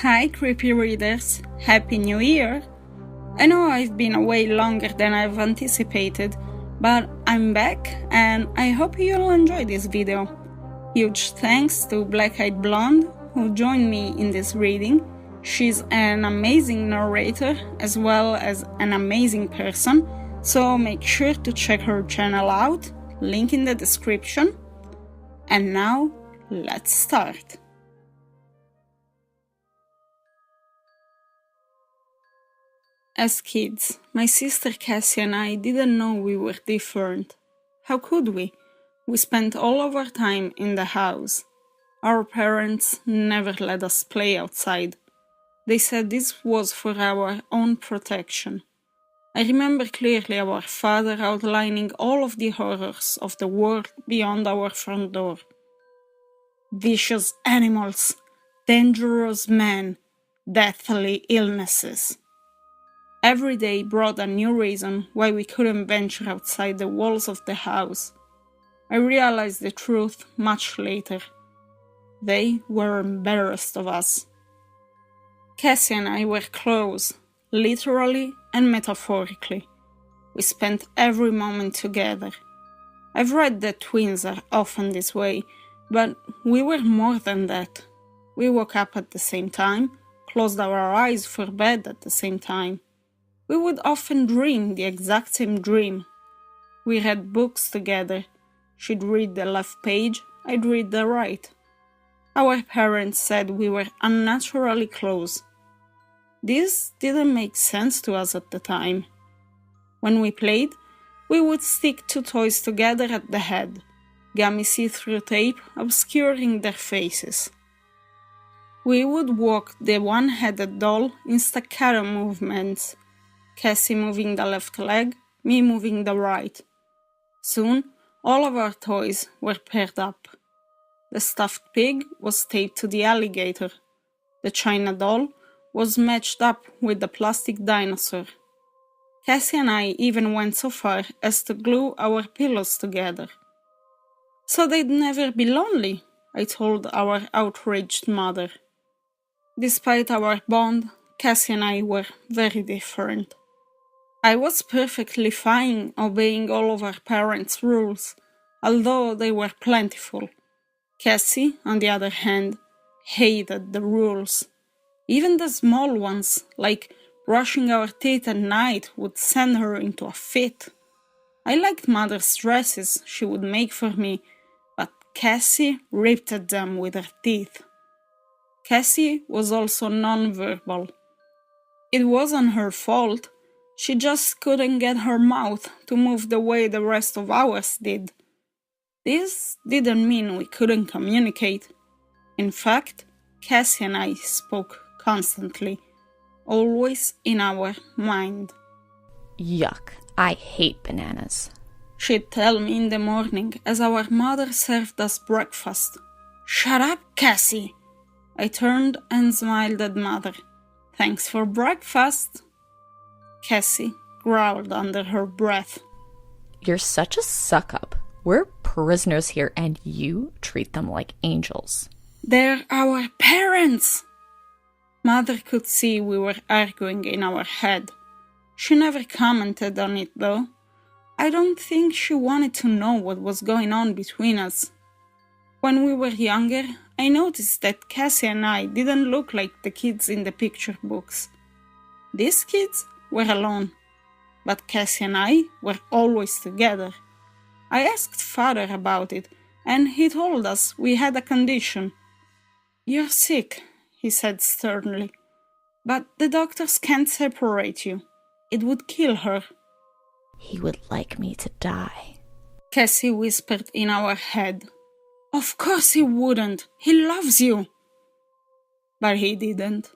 Hi creepy readers, Happy New Year! I know I've been away longer than I've anticipated, but I'm back and I hope you'll enjoy this video. Huge thanks to Blackeyed Blonde who joined me in this reading. She's an amazing narrator as well as an amazing person, so make sure to check her channel out, link in the description. And now, let's start. As kids, my sister Cassie and I didn't know we were different. How could we? We spent all of our time in the house. Our parents never let us play outside. They said this was for our own protection. I remember clearly our father outlining all of the horrors of the world beyond our front door. Vicious animals, dangerous men, deathly illnesses. Every day brought a new reason why we couldn't venture outside the walls of the house. I realized the truth much later. They were embarrassed of us. Cassie and I were close, literally and metaphorically. We spent every moment together. I've read that twins are often this way, but we were more than that. We woke up at the same time, closed our eyes for bed at the same time. We would often dream the exact same dream. We read books together. She'd read the left page, I'd read the right. Our parents said we were unnaturally close. This didn't make sense to us at the time. When we played, we would stick two toys together at the head, gummy see-through tape obscuring their faces. We would walk the one-headed doll in staccato movements, Cassie moving the left leg, me moving the right. Soon, all of our toys were paired up. The stuffed pig was taped to the alligator. The china doll was matched up with the plastic dinosaur. Cassie and I even went so far as to glue our pillows together. So they'd never be lonely, I told our outraged mother. Despite our bond, Cassie and I were very different. I was perfectly fine obeying all of our parents' rules, although they were plentiful. Cassie, on the other hand, hated the rules. Even the small ones, like brushing our teeth at night, would send her into a fit. I liked mother's dresses she would make for me, but Cassie ripped at them with her teeth. Cassie was also non-verbal. It wasn't her fault. She just couldn't get her mouth to move the way the rest of ours did. This didn't mean we couldn't communicate. In fact, Cassie and I spoke constantly, always in our mind. Yuck, I hate bananas. She'd tell me in the morning as our mother served us breakfast. Shut up, Cassie! I turned and smiled at mother. Thanks for breakfast. Cassie growled under her breath. You're such a suck-up. We're prisoners here and you treat them like angels. They're our parents! Mother could see we were arguing in our head. She never commented on it though. I don't think she wanted to know what was going on between us. When we were younger, I noticed that Cassie and I didn't look like the kids in the picture books. These kids were alone, but Cassie and I were always together. I asked father about it, and he told us we had a condition. You're sick, he said sternly, but the doctors can't separate you. It would kill her. He would like me to die, Cassie whispered in our head. Of course he wouldn't. He loves you. But he didn't.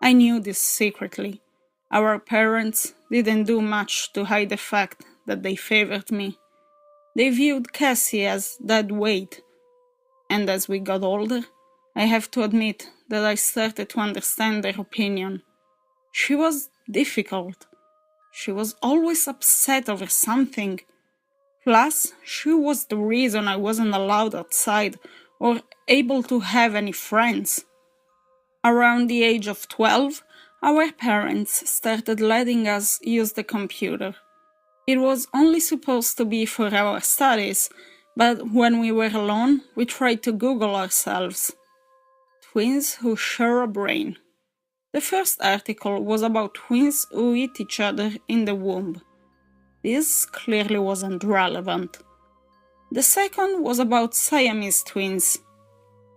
I knew this secretly. Our parents didn't do much to hide the fact that they favored me. They viewed Cassie as dead weight. And as we got older, I have to admit that I started to understand their opinion. She was difficult. She was always upset over something. Plus, she was the reason I wasn't allowed outside or able to have any friends. Around the age of 12, our parents started letting us use the computer. It was only supposed to be for our studies, but when we were alone, we tried to Google ourselves. Twins who share a brain. The first article was about twins who eat each other in the womb. This clearly wasn't relevant. The second was about Siamese twins.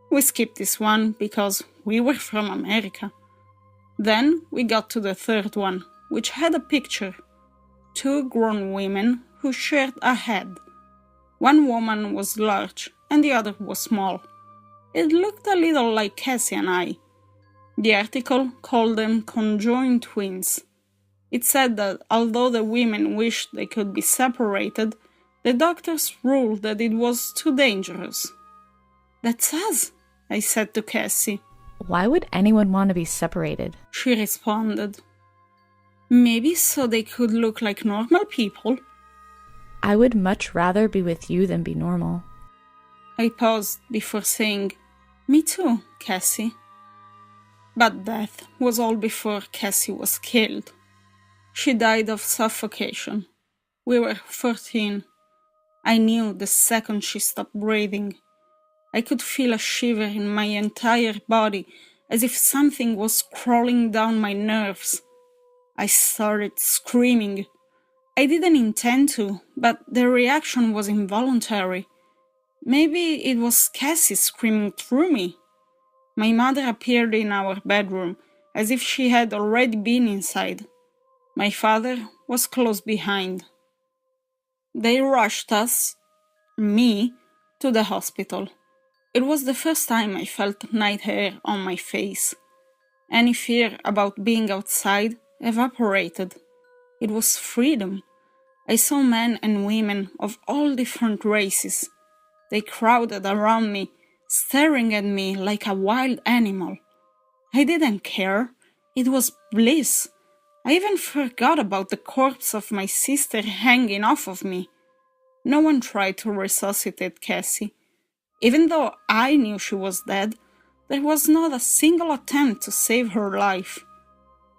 We skipped this one because we were from America. Then we got to the third one, which had a picture. Two grown women who shared a head. One woman was large and the other was small. It looked a little like Cassie and I. The article called them conjoined twins. It said that although the women wished they could be separated, the doctors ruled that it was too dangerous. "That's us," I said to Cassie. Why would anyone want to be separated? She responded, "Maybe so they could look like normal people." I would much rather be with you than be normal. I paused before saying, "Me too, Cassie." But death was all before Cassie was killed. She died of suffocation. We were 14. I knew the second she stopped breathing. I could feel a shiver in my entire body, as if something was crawling down my nerves. I started screaming. I didn't intend to, but the reaction was involuntary. Maybe it was Cassie screaming through me. My mother appeared in our bedroom, as if she had already been inside. My father was close behind. They rushed us, me, to the hospital. It was the first time I felt night air on my face. Any fear about being outside evaporated. It was freedom. I saw men and women of all different races. They crowded around me, staring at me like a wild animal. I didn't care. It was bliss. I even forgot about the corpse of my sister hanging off of me. No one tried to resuscitate Cassie. Even though I knew she was dead, there was not a single attempt to save her life.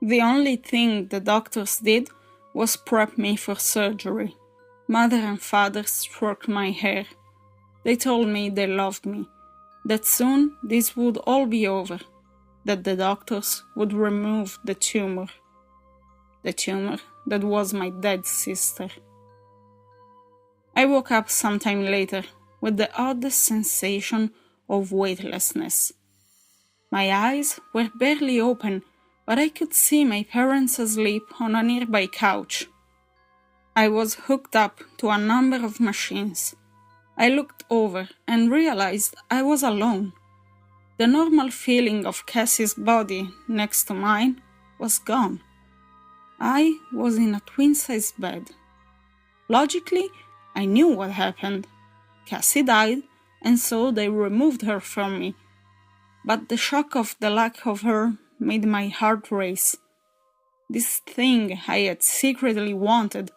The only thing the doctors did was prep me for surgery. Mother and father stroked my hair. They told me they loved me, that soon this would all be over, that the doctors would remove the tumor that was my dead sister. I woke up sometime later with the oddest sensation of weightlessness. My eyes were barely open, but I could see my parents asleep on a nearby couch. I was hooked up to a number of machines. I looked over and realized I was alone. The normal feeling of Cassie's body next to mine was gone. I was in a twin-sized bed. Logically, I knew what happened. Cassie died, and so they removed her from me. But the shock of the lack of her made my heart race. This thing I had secretly wanted,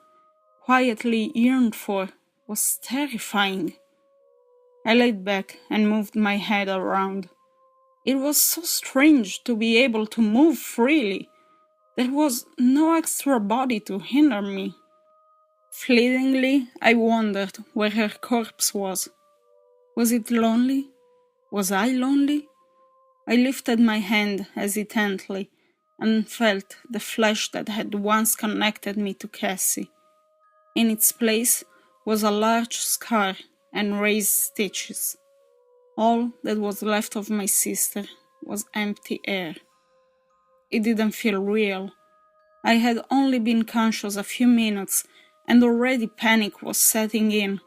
quietly yearned for, was terrifying. I laid back and moved my head around. It was so strange to be able to move freely. There was no extra body to hinder me. Fleetingly, I wondered where her corpse was. Was it lonely? Was I lonely? I lifted my hand hesitantly and felt the flesh that had once connected me to Cassie. In its place was a large scar and raised stitches. All that was left of my sister was empty air. It didn't feel real. I had only been conscious a few minutes, and already panic was setting in.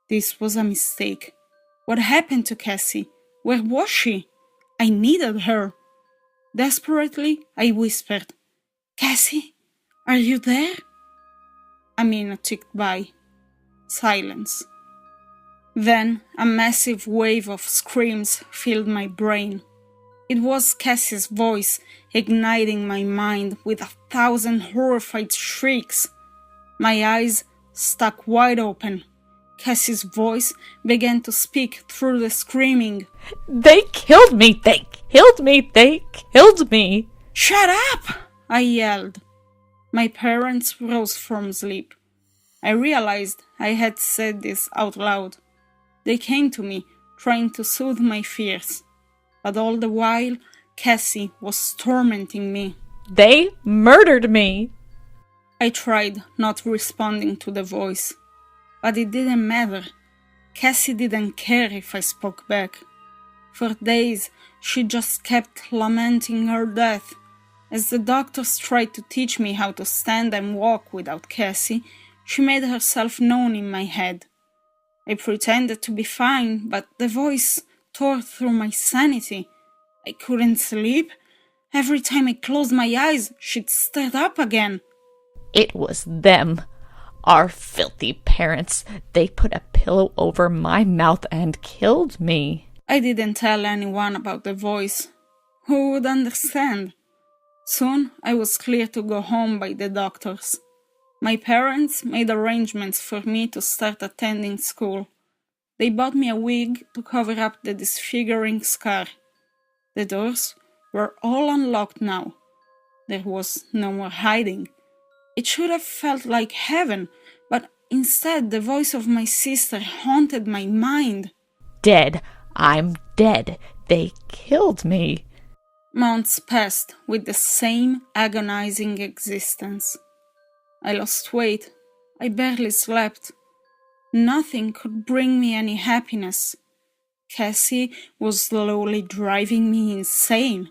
This was a mistake. What happened to Cassie? Where was she? I needed her. Desperately, I whispered, "Cassie, are you there?" A minute ticked by. Silence. Then a massive wave of screams filled my brain. It was Cassie's voice igniting my mind with 1,000 horrified shrieks. My eyes stuck wide open. Cassie's voice began to speak through the screaming. They killed me! They killed me! They killed me! Shut up! I yelled. My parents rose from sleep. I realized I had said this out loud. They came to me, trying to soothe my fears. But all the while, Cassie was tormenting me. They murdered me! I tried not responding to the voice. But it didn't matter. Cassie didn't care if I spoke back. For days, she just kept lamenting her death. As the doctors tried to teach me how to stand and walk without Cassie, she made herself known in my head. I pretended to be fine, but the voice tore through my sanity. I couldn't sleep. Every time I closed my eyes, she'd start up again. It was them. Our filthy parents. They put a pillow over my mouth and killed me. I didn't tell anyone about the voice. Who would understand? Soon I was cleared to go home by the doctors. My parents made arrangements for me to start attending school. They bought me a wig to cover up the disfiguring scar. The doors were all unlocked now. There was no more hiding. It should have felt like heaven, but instead the voice of my sister haunted my mind. Dead. I'm dead. They killed me. Months passed with the same agonizing existence. I lost weight. I barely slept. Nothing could bring me any happiness. Cassie was slowly driving me insane.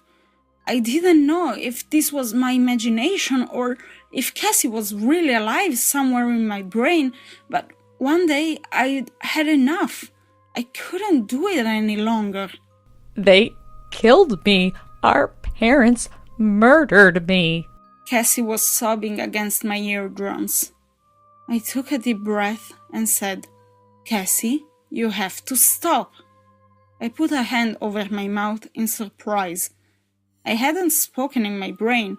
I didn't know if this was my imagination or if Cassie was really alive somewhere in my brain, but one day I had enough. I couldn't do it any longer. They killed me. Our parents murdered me. Cassie was sobbing against my eardrums. I took a deep breath and said, Cassie, you have to stop. I put a hand over my mouth in surprise. I hadn't spoken in my brain,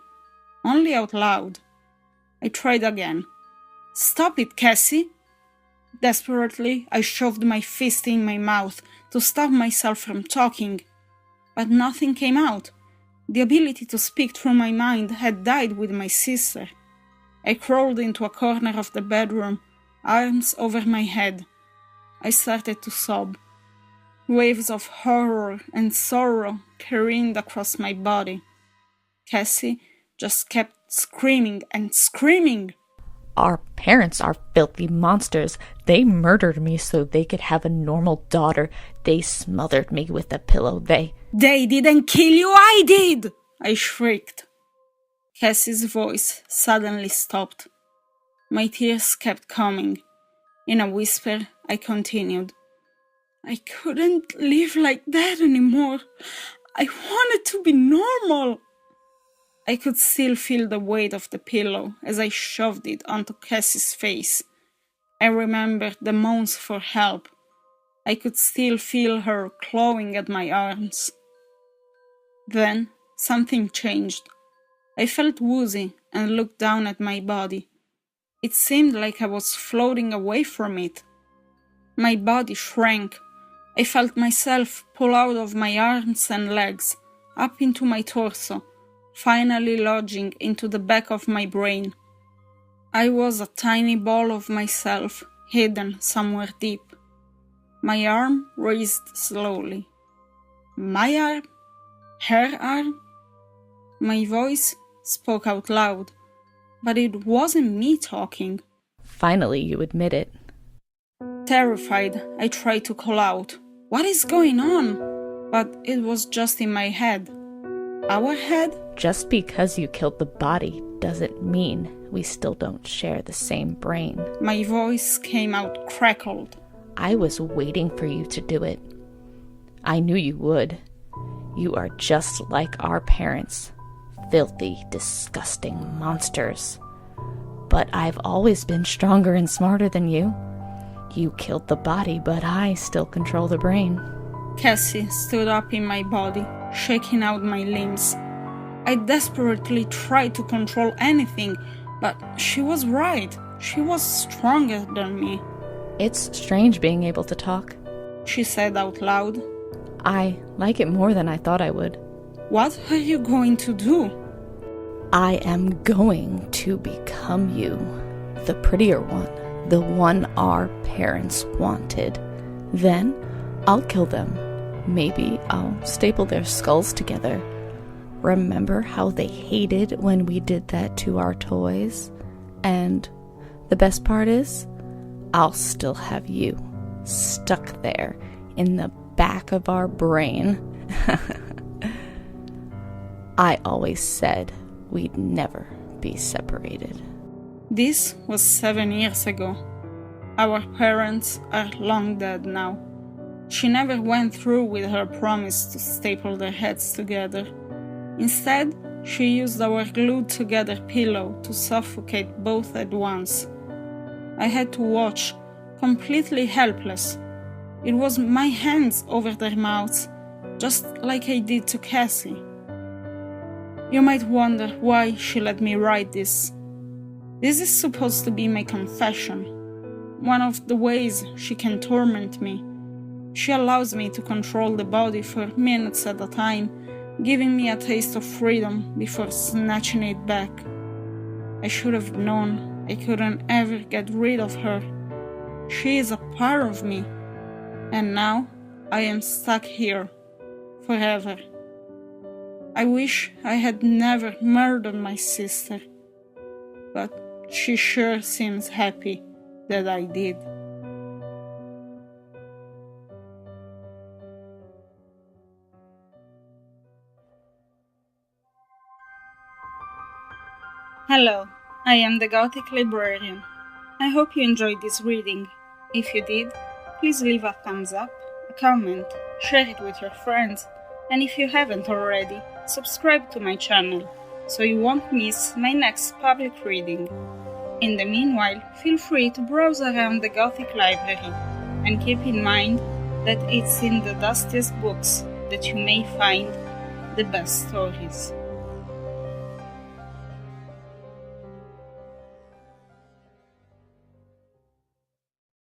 only out loud. I tried again. Stop it, Cassie. Desperately, I shoved my fist in my mouth to stop myself from talking. But nothing came out. The ability to speak through my mind had died with my sister. I crawled into a corner of the bedroom, arms over my head. I started to sob. Waves of horror and sorrow careened across my body. Cassie just kept screaming and screaming. Our parents are filthy monsters. They murdered me so they could have a normal daughter. They smothered me with a pillow. They didn't kill you, I did! I shrieked. Cassie's voice suddenly stopped. My tears kept coming. In a whisper, I continued. I couldn't live like that anymore. I wanted to be normal. I could still feel the weight of the pillow as I shoved it onto Cassie's face. I remembered the moans for help. I could still feel her clawing at my arms. Then something changed. I felt woozy and looked down at my body. It seemed like I was floating away from it. My body shrank. I felt myself pull out of my arms and legs, up into my torso, finally lodging into the back of my brain. I was a tiny ball of myself, hidden somewhere deep. My arm raised slowly. My arm? Her arm? My voice spoke out loud, but it wasn't me talking. Finally, you admit it. Terrified, I tried to call out, "What is going on?" But it was just in my head. Our head? Just because you killed the body doesn't mean we still don't share the same brain. My voice came out crackled. I was waiting for you to do it. I knew you would. You are just like our parents. Filthy, disgusting monsters. But I've always been stronger and smarter than you. You killed the body, but I still control the brain. Cassie stood up in my body, shaking out my limbs. I desperately tried to control anything, but she was right. She was stronger than me. It's strange being able to talk, she said out loud. I like it more than I thought I would. What are you going to do? I am going to become you, the prettier one, the one our parents wanted. Then I'll kill them. Maybe I'll staple their skulls together. Remember how they hated when we did that to our toys? And the best part is, I'll still have you stuck there in the back of our brain. I always said we'd never be separated. This was 7 years ago. Our parents are long dead now. She never went through with her promise to staple their heads together. Instead, she used our glued-together pillow to suffocate both at once. I had to watch, completely helpless. It was my hands over their mouths, just like I did to Cassie. You might wonder why she let me write this. This is supposed to be my confession, one of the ways she can torment me. She allows me to control the body for minutes at a time, giving me a taste of freedom before snatching it back. I should have known I couldn't ever get rid of her. She is a part of me, and now I am stuck here, forever. I wish I had never murdered my sister, but she sure seems happy that I did. Hello, I am the Gothic Librarian. I hope you enjoyed this reading. If you did, please leave a thumbs up, a comment, share it with your friends, and if you haven't already, subscribe to my channel so you won't miss my next public reading. In the meanwhile, feel free to browse around the Gothic Library, and keep in mind that it's in the dustiest books that you may find the best stories.